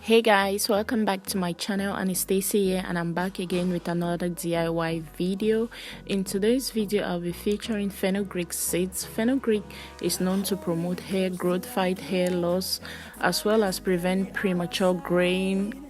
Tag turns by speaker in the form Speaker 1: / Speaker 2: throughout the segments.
Speaker 1: Hey guys, welcome back to my channel. Annie Stacey here, and I'm back again with another DIY video. In today's video I'll be featuring fenugreek seeds. Fenugreek is known to promote hair growth, fight hair loss, as well as prevent premature graying,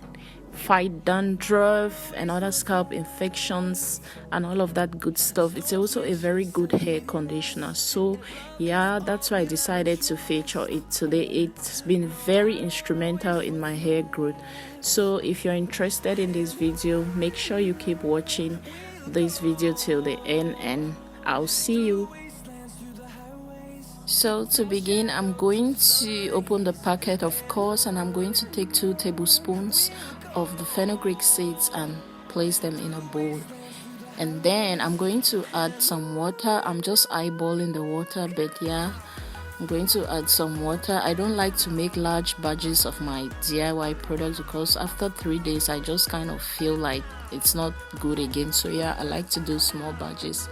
Speaker 1: fight dandruff and other scalp infections and all of that good stuff. It's also a very good hair conditioner, so yeah, that's why I decided to feature it today. It's been very instrumental in my hair growth. So if you're interested in this video, make sure you keep watching this video till the end, and I'll see you. So to begin, I'm going to open the packet, of course, and I'm going to take 2 tablespoons of the fenugreek seeds and place them in a bowl. And then I'm going to add some water. I'm just eyeballing the water, but yeah, I'm going to add some water. I don't like to make large batches of my DIY products because after 3 days I just kind of feel like it's not good again. So yeah, I like to do small batches.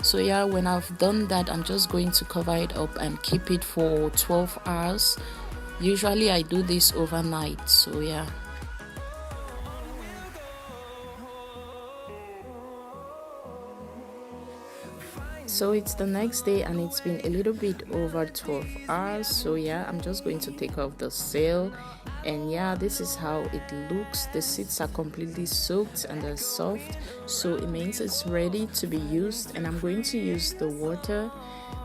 Speaker 1: So yeah, when I've done that, I'm just going to cover it up and keep it for 12 hours. Usually I do this overnight, so yeah. So it's the next day and it's been a little bit over 12 hours. So yeah, I'm just going to take off the seal, and yeah, this is how it looks. The seeds are completely soaked and they're soft, so it means it's ready to be used. And I'm going to use the water,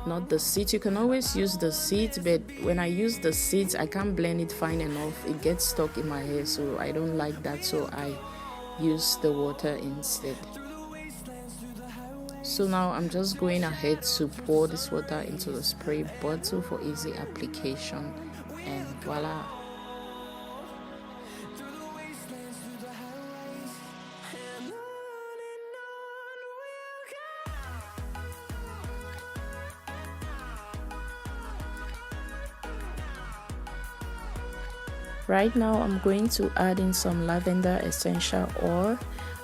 Speaker 1: not the seeds. You can always use the seeds, but when I use the seeds I can't blend it fine enough. It gets stuck in my hair, so I don't like that, so I use the water instead. So now I'm just going ahead to pour this water into the spray bottle for easy application, and voila. Right now I'm going to add in some lavender essential oil.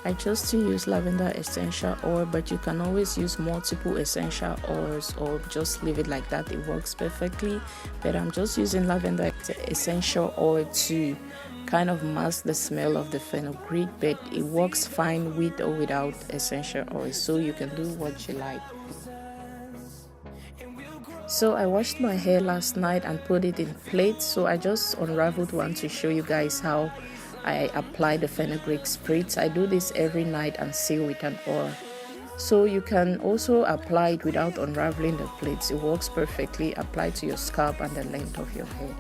Speaker 1: I chose to use lavender essential oil, but you can always use multiple essential oils or just leave it like that. It works perfectly, but I'm just using lavender essential oil to kind of mask the smell of the fenugreek, but it works fine with or without essential oil, so you can do what you like. So I washed my hair last night and put it in plates, so I just unraveled one to show you guys how I apply the fenugreek spritz. I do this every night and seal with an oil. So you can also apply it without unraveling the plates. It works perfectly. Apply to your scalp and the length of your hair.